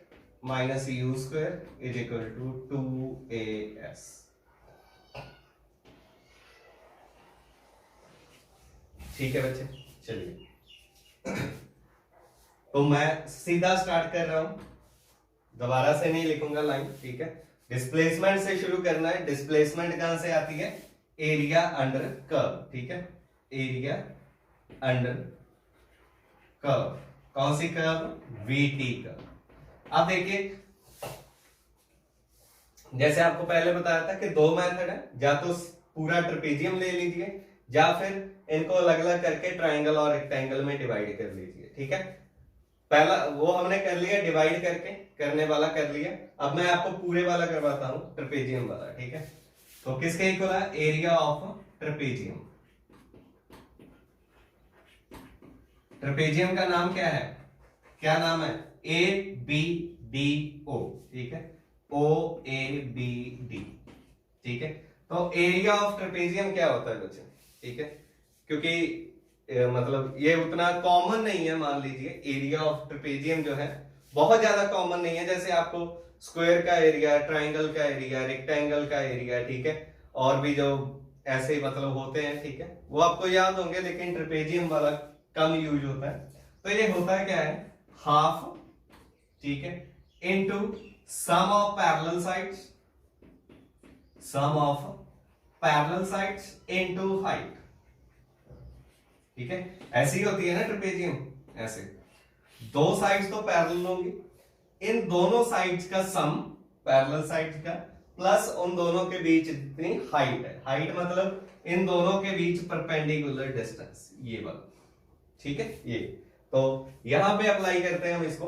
minus u square is equal to 2as, ठीक है बच्चे। चलिए, तो मैं सीधा स्टार्ट कर रहा हूं, दोबारा से नहीं लिखूंगा लाइन, ठीक है। डिस्प्लेसमेंट से शुरू करना है। डिस्प्लेसमेंट कहां से आती है? एरिया अंडर कर्व, ठीक है, एरिया अंडर कर्व। कौन सी कर्व? VT curve. अब देखिए, जैसे आपको पहले बताया था कि दो मेथड है, या तो पूरा ट्रेपेजियम ले लीजिए या फिर इनको अलग अलग करके ट्राइंगल और रेक्टेंगल में डिवाइड कर लीजिए, ठीक है। पहला वो हमने कर लिया, डिवाइड करके करने वाला कर लिया। अब मैं आपको पूरे वाला करवाता हूं, ट्रेपेजियम वाला, ठीक है। तो किसके इक्वल है? Area of trapezium. ट्रेपेजियम का नाम क्या है? क्या नाम है? ए बी डी ओ, ठीक है, ओ ए बी डी, ठीक है। तो एरिया ऑफ ट्रेपेजियम क्या होता है बच्चे? ठीक है, क्योंकि मतलब ये उतना कॉमन नहीं है। मान लीजिए एरिया ऑफ ट्रेपेजियम जो है बहुत ज्यादा कॉमन नहीं है। जैसे आपको स्क्वायर का एरिया, ट्राइंगल का एरिया, रेक्टेंगल का एरिया, ठीक है, और भी जो ऐसे मतलब होते हैं, ठीक है, वो आपको याद होंगे, लेकिन ट्रेपेजियम वाला कम यूज होता है। तो ये होता है क्या है? हाफ, ठीक है, into sum of parallel sides, sum of parallel sides into height, ठीक है। ऐसी होती है ना ट्रेपेजियम, ऐसे दो साइड्स तो पैरेलल होंगी, इन दोनों साइड्स का सम, पैरेलल साइड्स का, प्लस उन दोनों के बीच जितनी हाइट है। हाइट मतलब इन दोनों के बीच परपेंडिकुलर डिस्टेंस, ये वाला, ठीक है। ये तो यहां पे अप्लाई करते हैं हम इसको,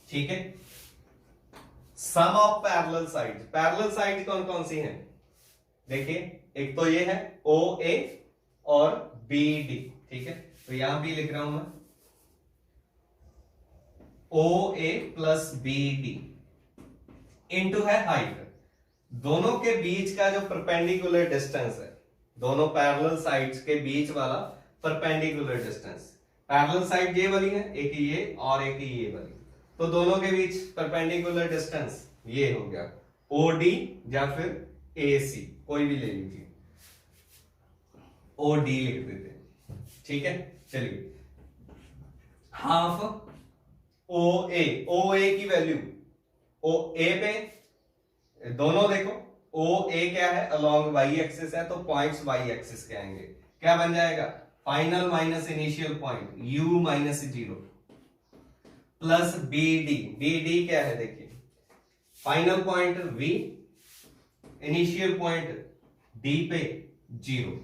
ठीक है। Sum of parallel sides, parallel side कौन कौन सी हैं? देखिए, एक तो ये है ओ ए और बी डी, ठीक है। तो यहां भी लिख रहा हूं मैं, ओ ए प्लस बी डी इंटू है हाइट। दोनों के बीच का जो परपेंडिकुलर डिस्टेंस है, दोनों पैरेलल साइड्स के बीच वाला परपेंडिकुलर डिस्टेंस, पैरेलल साइड ये वाली है, एक ये और एक ये वाली, तो दोनों के बीच परपेंडिकुलर डिस्टेंस ये हो गया ओ डी या फिर ए सी, कोई भी ले लीजिए, ओ डी लिख देते हैं, ठीक है। चलिए, हाफ ओ ए की वैल्यू, ओ ए पे दोनों देखो, ओ ए क्या है? अलोंग वाई एक्सिस है, तो पॉइंट्स वाई एक्सिस के आएंगे, क्या बन जाएगा? Final minus initial point u minus 0 plus B D क्या है? देखिए, final point v, initial point d पे 0,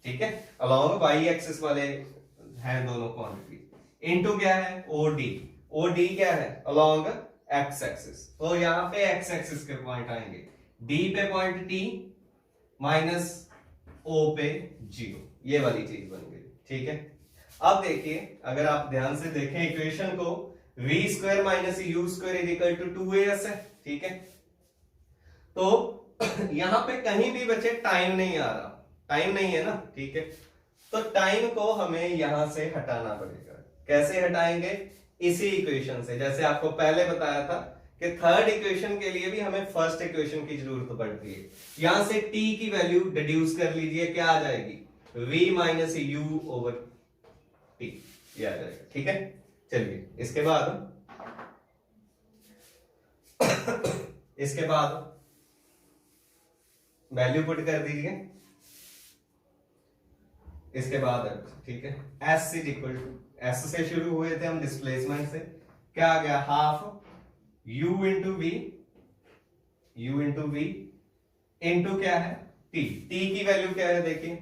ठीक है, अलोंग वाई एक्सिस वाले हैं दोनों क्वांटिटी। इनटू क्या है? ओ डी क्या है? अलोंग एक्स एक्सिस, तो यहां पे एक्स एक्सिस के पॉइंट आएंगे, d पे पॉइंट t माइनस o पे 0, ये वाली चीज बन गई, ठीक है। अब देखिए, अगर आप ध्यान से देखें इक्वेशन को, v square minus u square is equal to 2as है, ठीक है। तो यहां पे कहीं भी बच्चे टाइम नहीं आ रहा, टाइम नहीं है ना, ठीक है। तो टाइम को हमें यहां से हटाना पड़ेगा। कैसे हटाएंगे? इसी इक्वेशन से, जैसे आपको पहले बताया था कि थर्ड इक्वेशन के लिए भी हमें फर्स्ट इक्वेशन की जरूरत पड़ती है। यहां से t की वैल्यू डिड्यूस कर लीजिए, क्या आ जाएगी? v minus you over T, ये आ जाएगा, ठीक है। चलिए, इसके बाद वैल्यू पुट कर दीजिए, इसके बाद, ठीक है, s is equal to, s से शुरू हुए थे हम डिस्प्लेसमेंट से, क्या आ गया? Half u into v, into क्या है? t की वैल्यू क्या है? देखिए,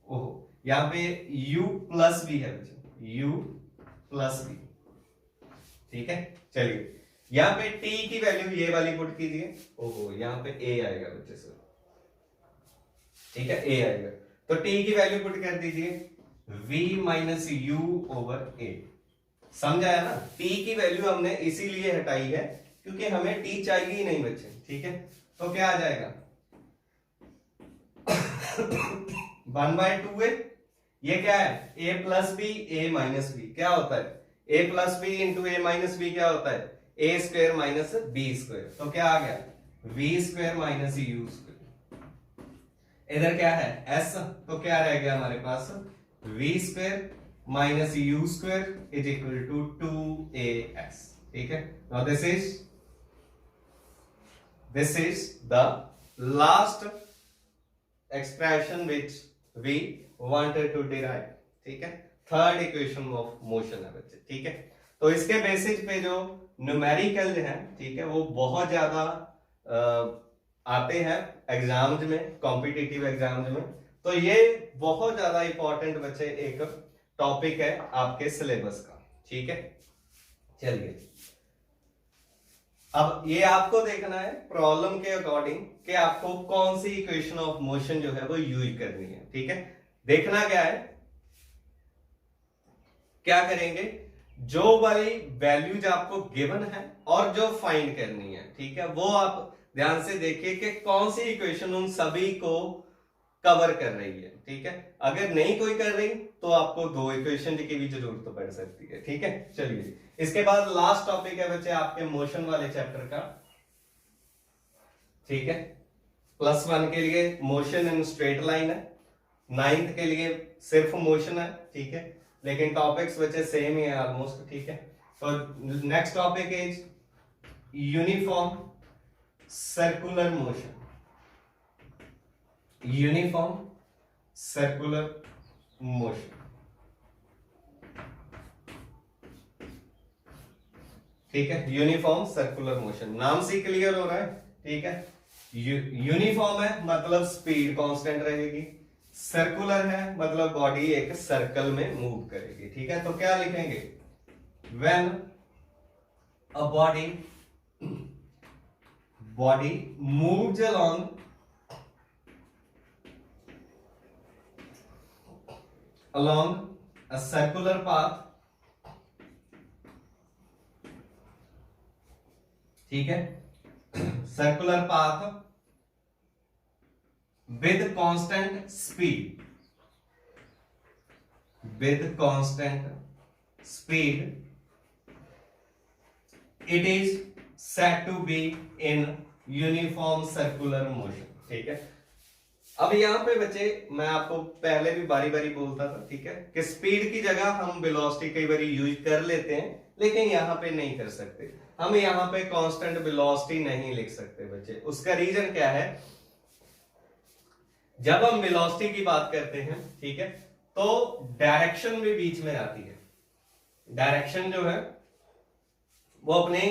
ओहो, यहां पे u प्लस v है, u प्लस v, ठीक है। चलिए, यहां पे t की वैल्यू ये वाली पुट कीजिए, ओहो, यहां पे a आएगा बच्चे से, ठीक है, a आएगा, तो t की वैल्यू पुट कर दीजिए, v minus you over a, समझ आया ना। t की वैल्यू हमने इसीलिए हटाई है क्योंकि हमें t चाहिए ही नहीं बच्चे, ठीक है। तो क्या आ जाएगा? 1/2a, ये क्या है? a plus b, a minus b, क्या होता है? a plus b into a minus b क्या होता है? a square minus b square, तो क्या आ गया? v square minus u square. इधर क्या है? s, तो क्या रह गया हमारे पास? v square minus u square is equal to 2as, ठीक है। Now this is the last expression which we wanted to derive, ठीक है। थर्ड इक्वेशन ऑफ मोशन है बच्चे, ठीक है। तो इसके बेसिस पे जो न्यूमेरिकल है, ठीक है, वो बहुत ज्यादा आते हैं एग्जाम्स में, कॉम्पिटिटिव एग्जाम्स में। तो ये बहुत ज्यादा इंपॉर्टेंट बच्चे एक टॉपिक है आपके सिलेबस का, ठीक है। चलिए अब ये आपको देखना है प्रॉब्लम के अकॉर्डिंग कि आपको कौन सी इक्वेशन ऑफ मोशन जो है वो यूज करनी है, ठीक है। देखना क्या है, क्या करेंगे, जो वाली वैल्यूज आपको गिवन है और जो फाइंड करनी है, ठीक है, वो आप ध्यान से देखिए कि कौन सी इक्वेशन उन सभी को कवर कर रही है, ठीक है। अगर नहीं कोई कर रही तो आपको दो इक्वेशन की भी जरूरत पड़ सकती है, ठीक है। चलिए इसके बाद लास्ट टॉपिक है बच्चे आपके मोशन वाले चैप्टर का, ठीक है। +1 के लिए मोशन इन स्ट्रेट लाइन है, 9th के लिए सिर्फ मोशन है, ठीक है, लेकिन टॉपिक्स बच्चे सेम ही है ऑलमोस्ट, ठीक है। तो next topic is uniform circular motion, uniform circular motion, ठीक है। यूनिफॉर्म सर्कुलर मोशन, नाम से क्लियर हो रहा है, ठीक है। यूनिफॉर्म है मतलब स्पीड कांस्टेंट रहेगी, सर्कुलर है मतलब बॉडी एक सर्कल में मूव करेगी, ठीक है। तो क्या लिखेंगे, when a body moves along a circular path, ठीक है, circular path with constant speed, it is said to be in uniform circular motion, ठीक है। अब यहाँ पे बच्चे मैं आपको पहले भी बारी बारी बोलता था, ठीक है, कि स्पीड की जगह हम वेलोसिटी कई बार यूज कर लेते हैं, लेकिन यहाँ पे नहीं कर सकते। हम यहाँ पे कांस्टेंट वेलोसिटी नहीं लिख सकते बच्चे। उसका रीजन क्या है, जब हम वेलोसिटी की बात करते हैं, ठीक है, तो डायरेक्शन भी बीच में आती है। डायरेक्शन जो है वो अपनी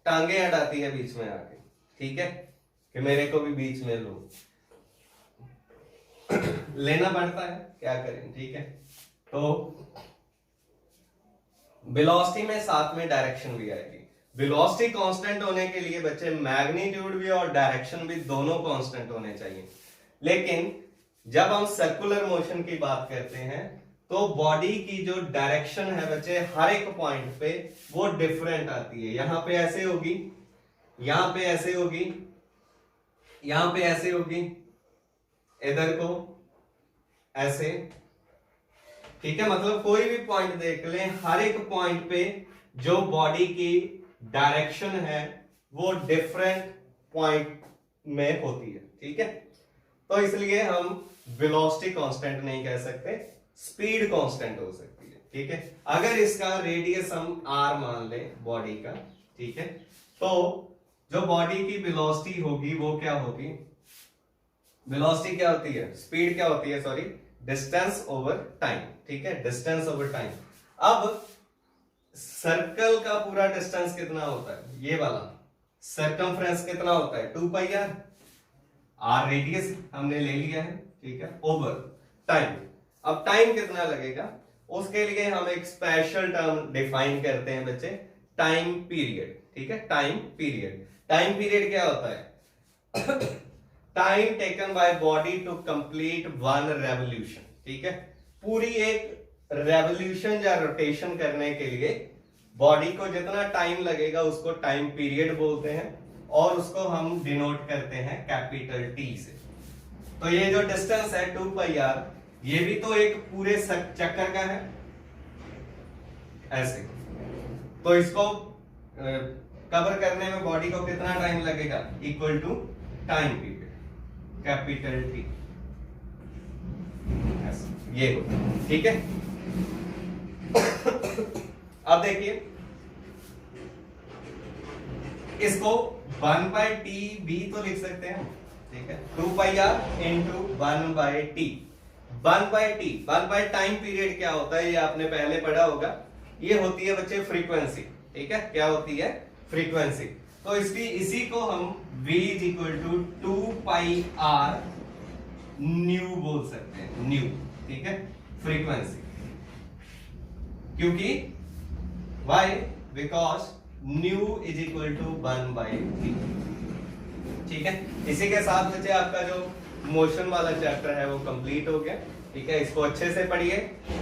टांगे अड़ाती है बीच में आके, ठीक है, कि मेरे को भी बीच में लो, लेना पड़ता है, क्या करें, ठीक है। तो वेलोसिटी में साथ में डायरेक्शन भी आएगी। वेलोसिटी कांस्टेंट होने के लिए बच्चे मैग्नीट्यूड भी और डायरेक्शन भी दोनों कांस्टेंट होने चाहिए। लेकिन जब हम सर्कुलर मोशन की बात करते हैं तो बॉडी की जो डायरेक्शन है बच्चे हर एक पॉइंट पे वो डिफरेंट आती है। यहां पे ऐसे होगी, यहां पे ऐसे होगी, यहां पे ऐसे होगी, इधर को ऐसे, ठीक है। मतलब कोई भी पॉइंट देख लें, हर एक पॉइंट पे जो बॉडी की डायरेक्शन है वो डिफरेंट पॉइंट में होती है, ठीक है। तो इसलिए हम वेलोसिटी कांस्टेंट नहीं कह सकते, स्पीड कांस्टेंट हो सकती है, ठीक है। अगर इसका रेडियस हम r मान ले बॉडी का, ठीक है, तो जो बॉडी की वेलोसिटी होगी वो क्या होगी, वेलोसिटी क्या होती है, स्पीड क्या होती है, सॉरी, डिस्टेंस ओवर टाइम, ठीक है, डिस्टेंस ओवर टाइम। अब सर्कल का पूरा डिस्टेंस कितना होता है, ये वाला सर्कमफ्रेंस कितना होता है, 2πr, r रेडियस हमने ले लिया है, ठीक है, ओवर टाइम। अब टाइम कितना लगेगा, उसके लिए हम एक स्पेशल टर्म डिफाइन करते हैं बच्चे, टाइम पीरियड, ठीक है। टाइम पीरियड, टाइम पीरियड क्या होता है, time taken by body to complete one revolution, ठीक है। पूरी एक रेवोल्यूशन या रोटेशन करने के लिए बॉडी को जितना टाइम लगेगा उसको टाइम पीरियड बोलते हैं, और उसको हम डिनोट करते हैं कैपिटल T से। तो ये जो डिस्टेंस है 2πr, ये भी तो एक पूरे चक्कर का है ऐसे। तो इसको कवर करने में बॉडी को कितना टाइम लगेगा, equal to time period capital T, ये हो, ठीक है। अब देखिए इसको 1/t भी तो लिख सकते हैं, ठीक है, 2πr into 1/t। 1/t 1 time period क्या होता है, ये आपने पहले पढ़ा होगा, ये होती है बच्चे फ्रीक्वेंसी, ठीक है, क्या होती है, फ्रीक्वेंसी। तो इसी को हम v is equal to 2πr nu बोल सकते हैं, न्यू, ठीक है, फ्रीक्वेंसी। क्योंकि why, because nu is equal to 1/t, ठीक है। इसी के साथ बच्चे आपका जो मोशन वाला चैप्टर है वो कंप्लीट हो गया, ठीक है। इसको अच्छे से पढ़िए,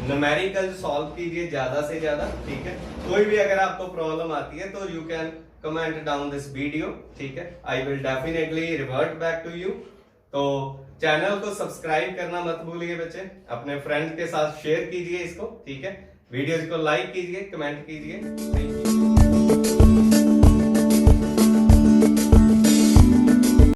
न्यूमेरिकल सॉल्व कीजिए ज्यादा से ज्यादा, ठीक है। कोई भी अगर आपको प्रॉब्लम आती है तो you can comment down this video, ठीक है, I will definitely revert back to you. तो चैनल को सब्सक्राइब करना मत भूलिए बच्चे, अपने फ्रेंड्स के साथ शेयर कीजिए इसको, ठीक है, वीडियोज को लाइक कीजिए, कमेंट कीजिए, थैंक यू।